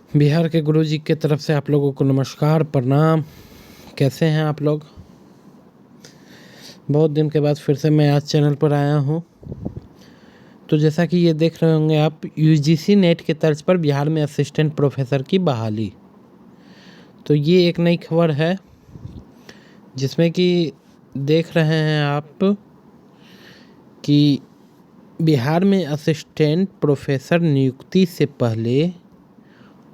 बिहार के गुरुजी के तरफ से आप लोगों को नमस्कार, प्रणाम। कैसे हैं आप लोग? बहुत दिन के बाद फिर से मैं आज चैनल पर आया हूं। तो जैसा कि ये देख रहे होंगे आप, यूजीसी नेट के तर्ज पर बिहार में असिस्टेंट प्रोफेसर की बहाली। तो ये एक नई खबर है जिसमें कि देख रहे हैं आप कि बिहार में असिस्टेंट प्रोफेसर नियुक्ति से पहले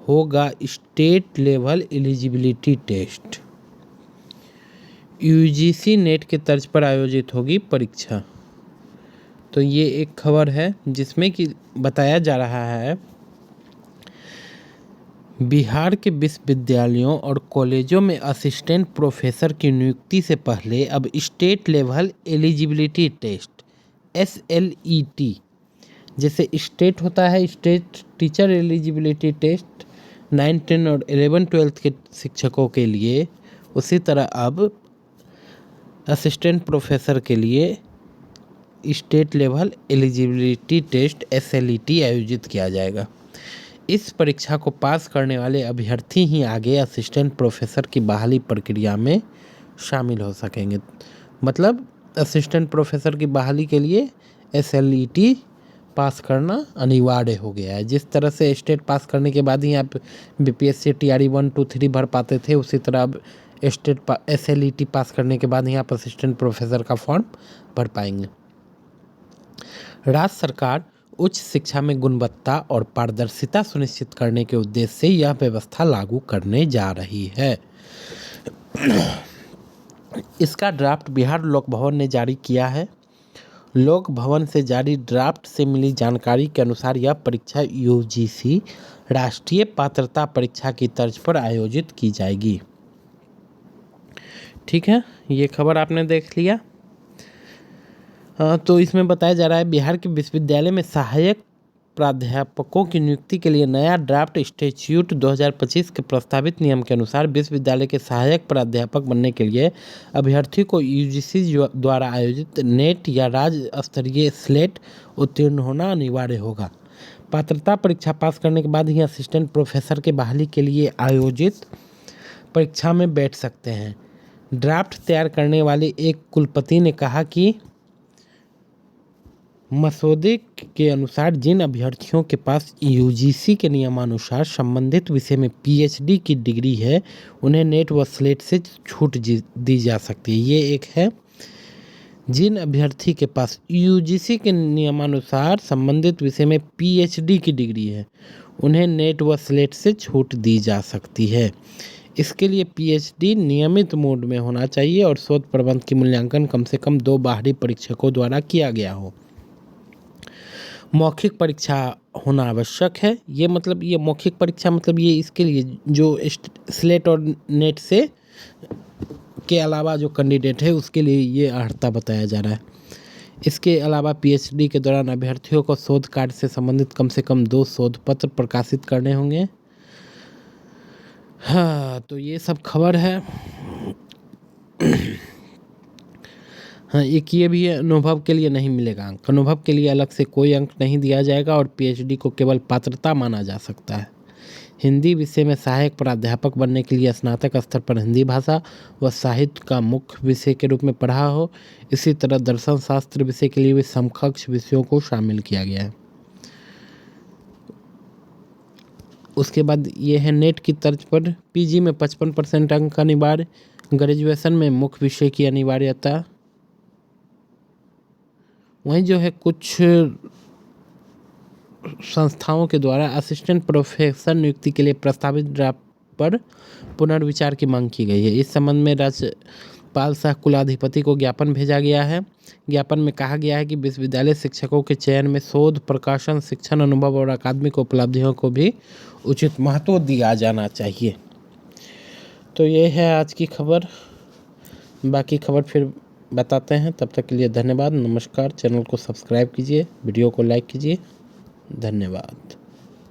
होगा state level eligibility test. UGC NET के तर्ज पर आयोजित होगी परीक्षा। तो ये एक खबर है जिसमें कि बताया जा रहा है बिहार के विश्वविद्यालयों और कॉलेजों में असिस्टेंट प्रोफेसर की नियुक्ति से पहले अब state level eligibility test SLET, जैसे स्टेट होता है स्टेट टीचर एलिजिबिलिटी टेस्ट 9, 10 और 11, 12 के शिक्षकों के लिए, उसी तरह अब असिस्टेंट प्रोफेसर के लिए state level eligibility test SLET आयोजित किया जाएगा। इस परीक्षा को पास करने वाले अभ्यर्थी ही आगे असिस्टेंट प्रोफेसर की बहाली प्रक्रिया में शामिल हो सकेंगे। मतलब असिस्टेंट प्रोफेसर की बहाली के लिए SLET पास करना अनिवार्य हो गया है। जिस तरह से स्टेट पास करने के बाद ही आप BPSC TRE 1, 2, 3 भर पाते थे, उसी तरह अब SLET पास करने के बाद ही आप असिस्टेंट प्रोफेसर का फॉर्म भर पाएंगे। राज्य सरकार उच्च शिक्षा में गुणवत्ता और पारदर्शिता सुनिश्चित करने के उद्देश्य से यह व्यवस्था लागू करने जा रही है। इसका ड्राफ्ट बिहार लोक भवन ने जारी किया है। लोक भवन से जारी ड्राफ्ट से मिली जानकारी के अनुसार यह परीक्षा यूजीसी राष्ट्रीय पात्रता परीक्षा की तर्ज पर आयोजित की जाएगी। ठीक है, ये खबर आपने देख लिया। तो इसमें बताया जा रहा है बिहार के विश्वविद्यालय में सहायक प्राध्यापकों की नियुक्ति के लिए नया ड्राफ्ट स्टैट्यूट 2025 के प्रस्तावित नियम के अनुसार विश्वविद्यालय के सहायक प्राध्यापक बनने के लिए अभ्यर्थी को यूजीसी द्वारा आयोजित नेट या राज्य स्तरीय स्लेट उत्तीर्ण होना अनिवार्य होगा। पात्रता परीक्षा पास करने के बाद ही असिस्टेंट प्रोफेसर के बहाली के लिए आयोजित परीक्षा में बैठ सकते हैं। ड्राफ्ट तैयार करने वाले एक कुलपति ने कहा कि मसौदे के अनुसार जिन अभ्यर्थियों के पास यूजीसी के नियमानुसार संबंधित विषय में PhD की डिग्री है, उन्हें नेट व स्लेट से छूट दी जा सकती है। ये एक है। जिन अभ्यर्थी के पास यूजीसी के नियमानुसार संबंधित विषय में PhD की डिग्री है, उन्हें नेट व स्लेट से छूट दी जा सकती है। इसके लिए PhD नियमित मोड में होना चाहिए और शोध प्रबंध की मूल्यांकन कम से कम 2 बाहरी परीक्षकों द्वारा किया गया हो। मौखिक परीक्षा होना आवश्यक है। ये मतलब ये मौखिक परीक्षा मतलब ये इसके लिए जो स्लेट और नेट से के अलावा जो कैंडिडेट है उसके लिए ये अर्हता बताया जा रहा है। इसके अलावा PhD के दौरान अभ्यर्थियों को शोध कार्य से संबंधित कम से कम 2 शोध पत्र प्रकाशित करने होंगे। हाँ, तो ये सब खबर है। हाँ, एक ये भी है, अनुभव के लिए नहीं मिलेगा अंक। अनुभव के लिए अलग से कोई अंक नहीं दिया जाएगा और PhD को केवल पात्रता माना जा सकता है। हिंदी विषय में सहायक प्राध्यापक बनने के लिए स्नातक स्तर पर हिंदी भाषा व साहित्य का मुख्य विषय के रूप में पढ़ा हो। इसी तरह दर्शन शास्त्र विषय के लिए भी समकक्ष विषयों को शामिल किया गया है। उसके बाद ये है नेट की तर्ज पर PG में 55% अंक अनिवार्य, ग्रेजुएशन में मुख्य विषय की अनिवार्यता। वहीं जो है कुछ संस्थाओं के द्वारा असिस्टेंट प्रोफेसर नियुक्ति के लिए प्रस्तावित ड्राफ्ट पर पुनर्विचार की मांग की गई है। इस संबंध में राज्यपाल सह कुलाधिपति को ज्ञापन भेजा गया है। ज्ञापन में कहा गया है कि विश्वविद्यालय शिक्षकों के चयन में शोध, प्रकाशन, शिक्षण अनुभव और अकादमिक उपलब्धियों को भी उचित महत्व दिया जाना चाहिए। तो ये है आज की खबर। बाकी खबर फिर बताते हैं। तब तक के लिए धन्यवाद, नमस्कार। चैनल को सब्सक्राइब कीजिए, वीडियो को लाइक कीजिए। धन्यवाद।